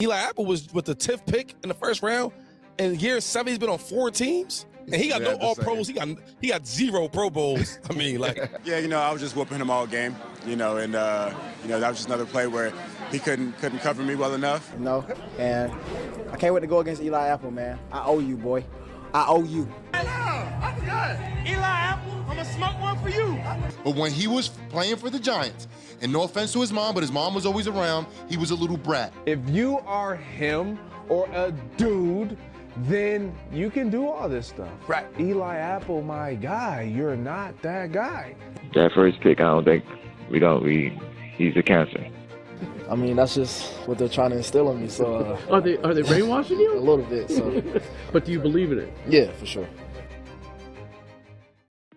Eli Apple was with the 10th pick in the first round, and year 7 he's been on 4 teams, and he got no All Pros. He got 0 Pro Bowls. I mean, like, yeah, I was just whooping him all game, and that was just another play where he couldn't cover me well enough. And I can't wait to go against Eli Apple, man. I owe you, boy. I owe you. I forgot. Eli Apple, I'm gonna smoke one for you. But when he was playing for the Giants, and no offense to his mom, but his mom was always around, he was a little brat. If you are him or a dude, then you can do all this stuff. Right. Eli Apple, my guy, you're not that guy. That first pick, I don't think he's a cancer. I mean, that's just what they're trying to instill in me. So are they brainwashing you? A little bit. So, but do you believe in it? Yeah, for sure.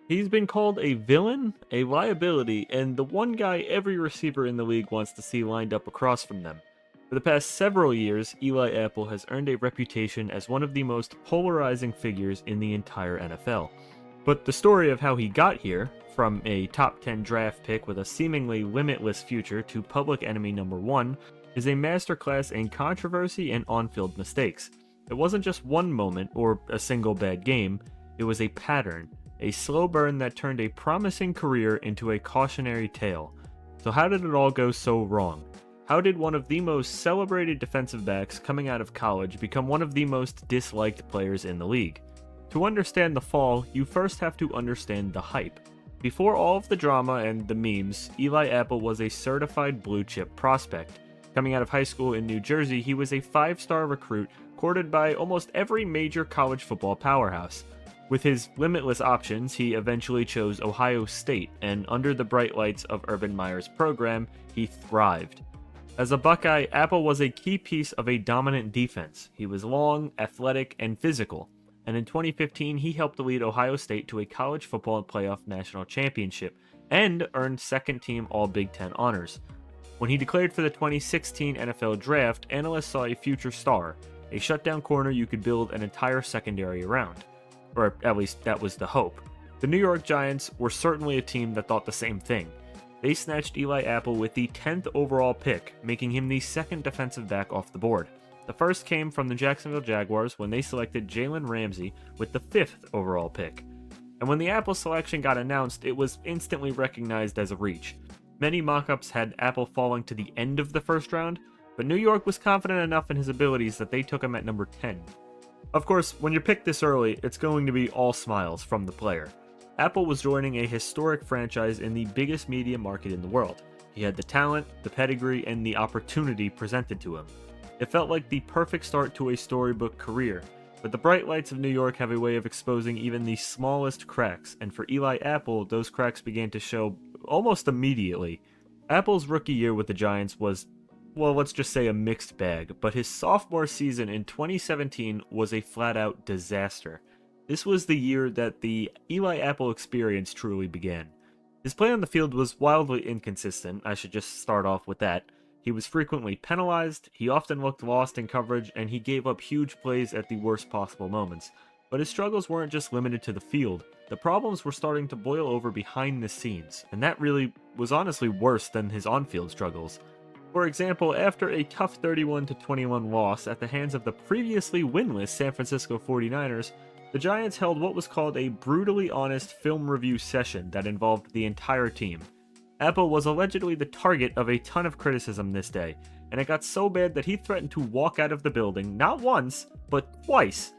He's been called a villain, a liability, and the one guy every receiver in the league wants to see lined up across from them. For the past several years, Eli Apple has earned a reputation as one of the most polarizing figures in the entire NFL. But the story of how he got here, from a top 10 draft pick with a seemingly limitless future to public enemy number 1, is a masterclass in controversy and on-field mistakes. It wasn't just one moment or a single bad game, it was a pattern. A slow burn that turned a promising career into a cautionary tale. So how did it all go so wrong? How did one of the most celebrated defensive backs coming out of college become one of the most disliked players in the league? To understand the fall, you first have to understand the hype. Before all of the drama and the memes, Eli Apple was a certified blue-chip prospect. Coming out of high school in New Jersey, he was a 5-star recruit courted by almost every major college football powerhouse. With his limitless options, he eventually chose Ohio State, and under the bright lights of Urban Meyer's program, he thrived. As a Buckeye, Apple was a key piece of a dominant defense. He was long, athletic, and physical, and in 2015 he helped lead Ohio State to a college football playoff national championship, and earned second-team All-Big Ten honors. When he declared for the 2016 NFL Draft, analysts saw a future star, a shutdown corner you could build an entire secondary around. Or at least that was the hope. The New York Giants were certainly a team that thought the same thing. They snatched Eli Apple with the 10th overall pick, making him the second defensive back off the board. The first came from the Jacksonville Jaguars when they selected Jalen Ramsey with the 5th overall pick. And when the Apple selection got announced, it was instantly recognized as a reach. Many mock-ups had Apple falling to the end of the first round, but New York was confident enough in his abilities that they took him at number 10. Of course, when you're picked this early, it's going to be all smiles from the player. Apple was joining a historic franchise in the biggest media market in the world. He had the talent, the pedigree, and the opportunity presented to him. It felt like the perfect start to a storybook career, but the bright lights of New York have a way of exposing even the smallest cracks, and for Eli Apple, those cracks began to show almost immediately. Apple's rookie year with the Giants was, well, let's just say a mixed bag, but his sophomore season in 2017 was a flat-out disaster. This was the year that the Eli Apple experience truly began. His play on the field was wildly inconsistent, I should just start off with that. He was frequently penalized, he often looked lost in coverage, and he gave up huge plays at the worst possible moments. But his struggles weren't just limited to the field. The problems were starting to boil over behind the scenes, and that really was honestly worse than his on-field struggles. For example, after a tough 31-21 loss at the hands of the previously winless San Francisco 49ers, the Giants held what was called a brutally honest film review session that involved the entire team. Apple was allegedly the target of a ton of criticism this day, and it got so bad that he threatened to walk out of the building not once, but twice,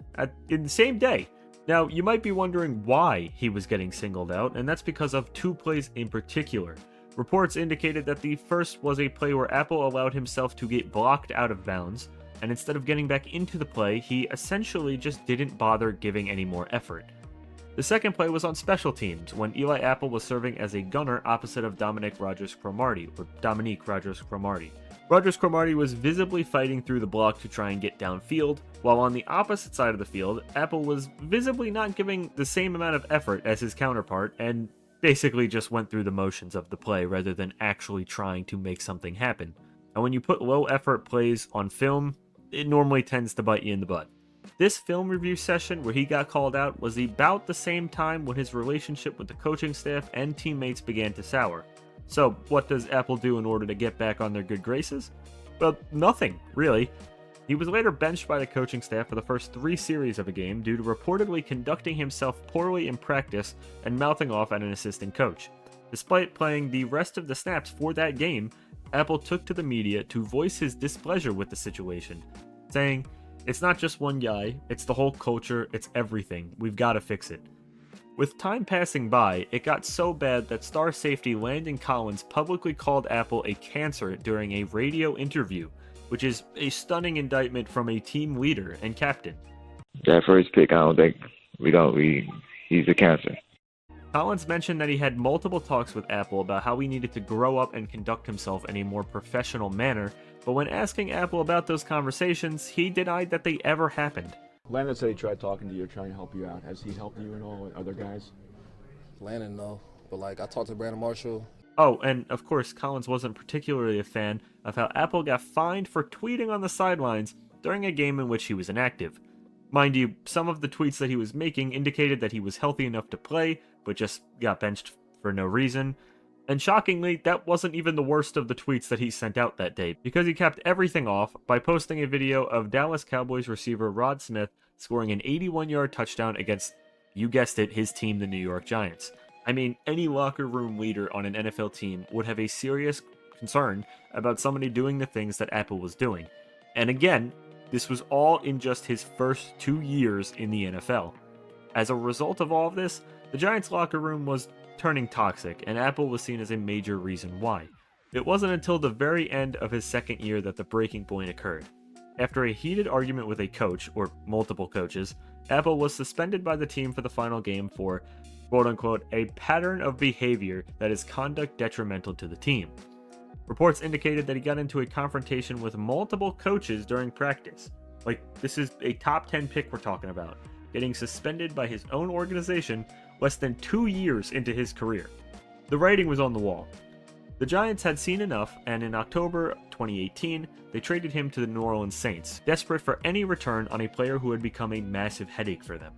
in the same day. Now, you might be wondering why he was getting singled out, and that's because of 2 plays in particular. Reports indicated that the first was a play where Apple allowed himself to get blocked out of bounds, and instead of getting back into the play, he essentially just didn't bother giving any more effort. The second play was on special teams, when Eli Apple was serving as a gunner opposite of Dominique Rodgers-Cromartie. Rodgers-Cromartie was visibly fighting through the block to try and get downfield, while on the opposite side of the field, Apple was visibly not giving the same amount of effort as his counterpart, and basically just went through the motions of the play rather than actually trying to make something happen. And when you put low effort plays on film, it normally tends to bite you in the butt. This film review session where he got called out was about the same time when his relationship with the coaching staff and teammates began to sour. So what does Apple do in order to get back on their good graces? Well, nothing, really. He was later benched by the coaching staff for the first 3 series of a game due to reportedly conducting himself poorly in practice and mouthing off at an assistant coach. Despite playing the rest of the snaps for that game, Apple took to the media to voice his displeasure with the situation, saying, "It's not just one guy, it's the whole culture, it's everything. We've got to fix it." With time passing by, it got so bad that star safety Landon Collins publicly called Apple a cancer during a radio interview, which is a stunning indictment from a team leader and captain. That first pick, I don't think he's a cancer. Collins mentioned that he had multiple talks with Apple about how he needed to grow up and conduct himself in a more professional manner, but when asking Apple about those conversations, he denied that they ever happened. Landon said he tried talking to you, trying to help you out. Has he helped you at all with other guys? Landon, no. But, I talked to Brandon Marshall. Oh, and of course, Collins wasn't particularly a fan of how Apple got fined for tweeting on the sidelines during a game in which he was inactive. Mind you, some of the tweets that he was making indicated that he was healthy enough to play, but just got benched for no reason. And shockingly, that wasn't even the worst of the tweets that he sent out that day, because he capped everything off by posting a video of Dallas Cowboys receiver Rod Smith scoring an 81-yard touchdown against, you guessed it, his team, the New York Giants. I mean, any locker room leader on an NFL team would have a serious concern about somebody doing the things that Apple was doing. And again, this was all in just his first 2 years in the NFL. As a result of all of this, the Giants locker room was turning toxic, and Apple was seen as a major reason why. It wasn't until the very end of his second year that the breaking point occurred. After a heated argument with a coach, or multiple coaches, Apple was suspended by the team for the final game for, quote-unquote, a pattern of behavior that is conduct detrimental to the team. Reports indicated that he got into a confrontation with multiple coaches during practice. This is a top 10 pick we're talking about, getting suspended by his own organization less than 2 years into his career. The writing was on the wall. The Giants had seen enough, and in October 2018, they traded him to the New Orleans Saints, desperate for any return on a player who had become a massive headache for them.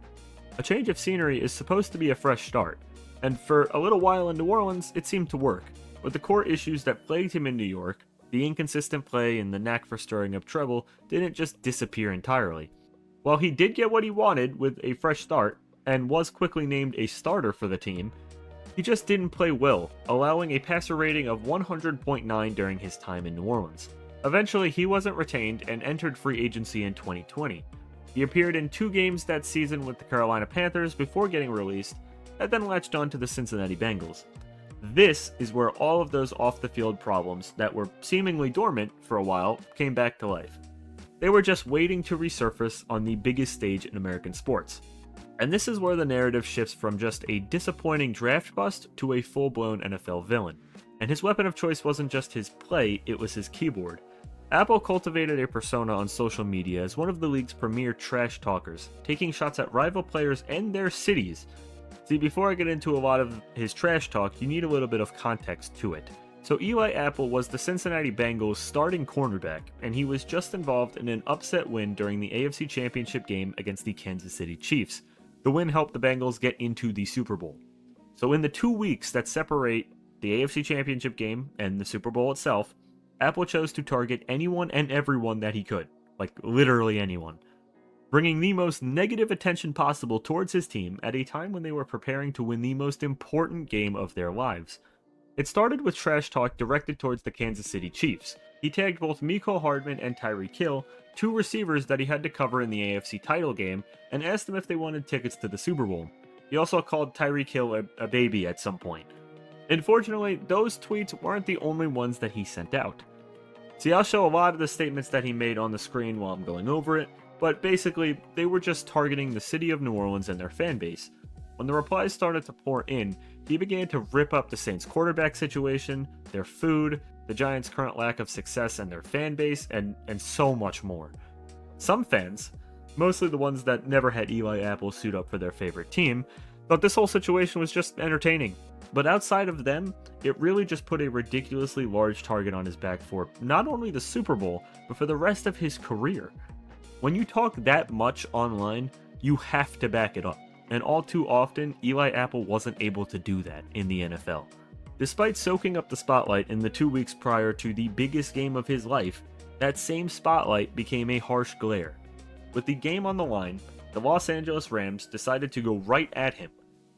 A change of scenery is supposed to be a fresh start, and for a little while in New Orleans, it seemed to work. But the core issues that plagued him in New York, the inconsistent play and the knack for stirring up trouble, didn't just disappear entirely. While he did get what he wanted with a fresh start, and was quickly named a starter for the team, he just didn't play well, allowing a passer rating of 100.9 during his time in New Orleans. Eventually, he wasn't retained and entered free agency in 2020. He appeared in 2 games that season with the Carolina Panthers before getting released, and then latched on to the Cincinnati Bengals. This is where all of those off-the-field problems that were seemingly dormant for a while came back to life. They were just waiting to resurface on the biggest stage in American sports. And this is where the narrative shifts from just a disappointing draft bust to a full-blown NFL villain. And his weapon of choice wasn't just his play, it was his keyboard. Apple cultivated a persona on social media as one of the league's premier trash talkers, taking shots at rival players and their cities. See, before I get into a lot of his trash talk, you need a little bit of context to it. So Eli Apple was the Cincinnati Bengals' starting cornerback, and he was just involved in an upset win during the AFC Championship game against the Kansas City Chiefs. The win helped the Bengals get into the Super Bowl. So in the 2 weeks that separate the AFC Championship game and the Super Bowl itself, Apple chose to target anyone and everyone that he could. Literally anyone. Bringing the most negative attention possible towards his team at a time when they were preparing to win the most important game of their lives. It started with trash talk directed towards the Kansas City Chiefs. He tagged both Mecole Hardman and Tyreek Hill, 2 receivers that he had to cover in the AFC title game, and asked them if they wanted tickets to the Super Bowl. He also called Tyreek Hill a baby at some point. Unfortunately, those tweets weren't the only ones that he sent out. See, I'll show a lot of the statements that he made on the screen while I'm going over it, but basically, they were just targeting the city of New Orleans and their fan base. When the replies started to pour in, he began to rip up the Saints' quarterback situation, their food, the Giants' current lack of success and their fan base, and so much more. Some fans, mostly the ones that never had Eli Apple suit up for their favorite team, thought this whole situation was just entertaining. But outside of them, it really just put a ridiculously large target on his back for not only the Super Bowl, but for the rest of his career. When you talk that much online, you have to back it up. And all too often, Eli Apple wasn't able to do that in the NFL. Despite soaking up the spotlight in the 2 weeks prior to the biggest game of his life, That same spotlight became a harsh glare. With the game on the line, the Los Angeles Rams decided to go right at him.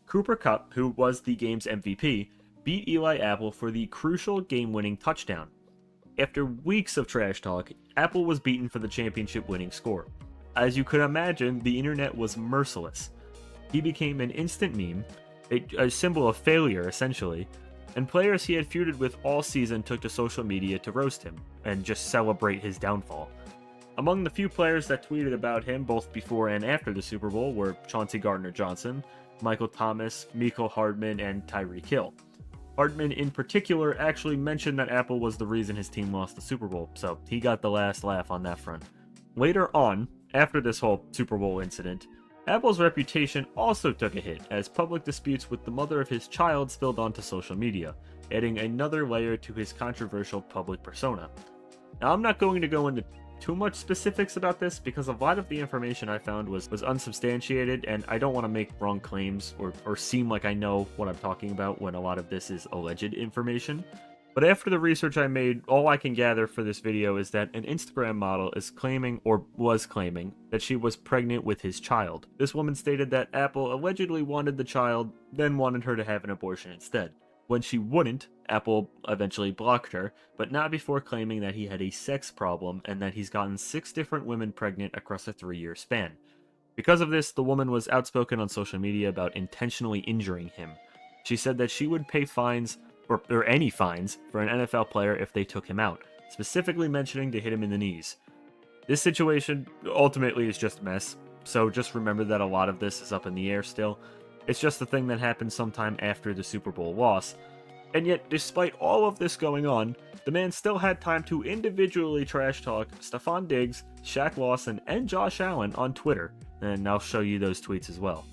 Cooper Kupp, who was the game's MVP, beat Eli Apple for the crucial game-winning touchdown. After weeks of trash talk, Apple was beaten for the championship-winning score. As you could imagine, the internet was merciless. He became an instant meme, a symbol of failure essentially, and players he had feuded with all season took to social media to roast him and just celebrate his downfall. Among the few players that tweeted about him both before and after the Super Bowl were Chauncey Gardner-Johnson, Michael Thomas, Mecole Hardman, and Tyreek Hill. Hardman in particular actually mentioned that Apple was the reason his team lost the Super Bowl, so he got the last laugh on that front. Later on, after this whole Super Bowl incident, Apple's reputation also took a hit as public disputes with the mother of his child spilled onto social media, adding another layer to his controversial public persona. Now, I'm not going to go into too much specifics about this because a lot of the information I found was unsubstantiated, and I don't want to make wrong claims or seem like I know what I'm talking about when a lot of this is alleged information. But after the research I made, all I can gather for this video is that an Instagram model is claiming, or was claiming, that she was pregnant with his child. This woman stated that Apple allegedly wanted the child, then wanted her to have an abortion instead. When she wouldn't, Apple eventually blocked her, but not before claiming that he had a sex problem and that he's gotten 6 different women pregnant across a 3-year span. Because of this, the woman was outspoken on social media about intentionally injuring him. She said that she would pay fines, or any fines, for an NFL player if they took him out, specifically mentioning to hit him in the knees. This situation ultimately is just a mess, so just remember that a lot of this is up in the air still. It's just a thing that happened sometime after the Super Bowl loss. And yet, despite all of this going on, the man still had time to individually trash talk Stephon Diggs, Shaq Lawson, and Josh Allen on Twitter, and I'll show you those tweets as well.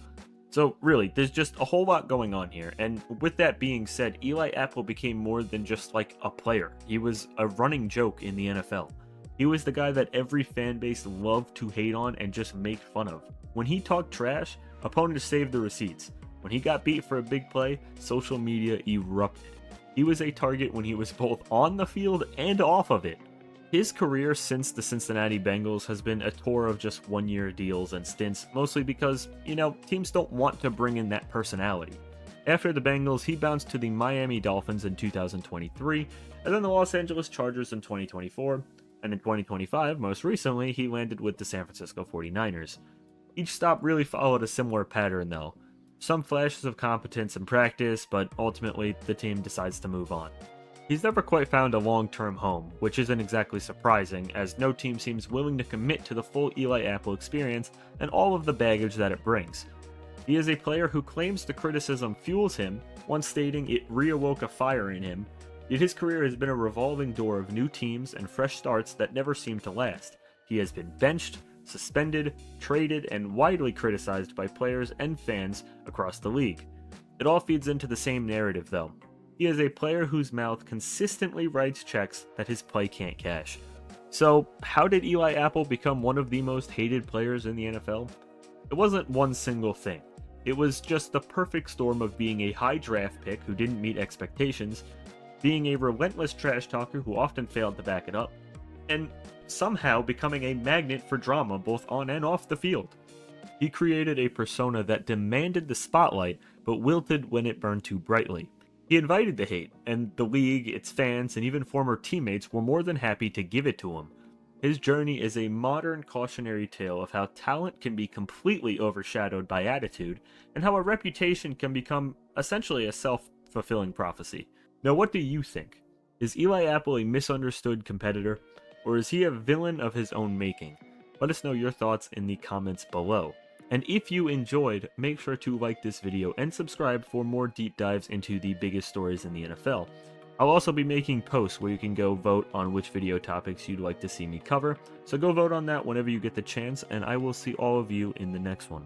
So really, there's just a whole lot going on here, and with that being said, Eli Apple became more than just like a player. He was a running joke in the NFL. He was the guy that every fan base loved to hate on and just make fun of. When he talked trash, opponents saved the receipts. When he got beat for a big play, social media erupted. He was a target when he was both on the field and off of it. His career since the Cincinnati Bengals has been a tour of just 1-year deals and stints, mostly because, teams don't want to bring in that personality. After the Bengals, he bounced to the Miami Dolphins in 2023, and then the Los Angeles Chargers in 2024, and in 2025, most recently, he landed with the San Francisco 49ers. Each stop really followed a similar pattern though. Some flashes of competence in practice, but ultimately the team decides to move on. He's never quite found a long-term home, which isn't exactly surprising, as no team seems willing to commit to the full Eli Apple experience and all of the baggage that it brings. He is a player who claims the criticism fuels him, once stating it reawoke a fire in him, yet his career has been a revolving door of new teams and fresh starts that never seem to last. He has been benched, suspended, traded, and widely criticized by players and fans across the league. It all feeds into the same narrative though. He is a player whose mouth consistently writes checks that his play can't cash. So, how did Eli Apple become one of the most hated players in the NFL? It wasn't one single thing. It was just the perfect storm of being a high draft pick who didn't meet expectations, being a relentless trash talker who often failed to back it up, and somehow becoming a magnet for drama both on and off the field. He created a persona that demanded the spotlight, but wilted when it burned too brightly. He invited the hate, and the league, its fans, and even former teammates were more than happy to give it to him. His journey is a modern cautionary tale of how talent can be completely overshadowed by attitude, and how a reputation can become essentially a self-fulfilling prophecy. Now, what do you think? Is Eli Apple a misunderstood competitor, or is he a villain of his own making? Let us know your thoughts in the comments below. And if you enjoyed, make sure to like this video and subscribe for more deep dives into the biggest stories in the NFL. I'll also be making posts where you can go vote on which video topics you'd like to see me cover, so go vote on that whenever you get the chance, and I will see all of you in the next one.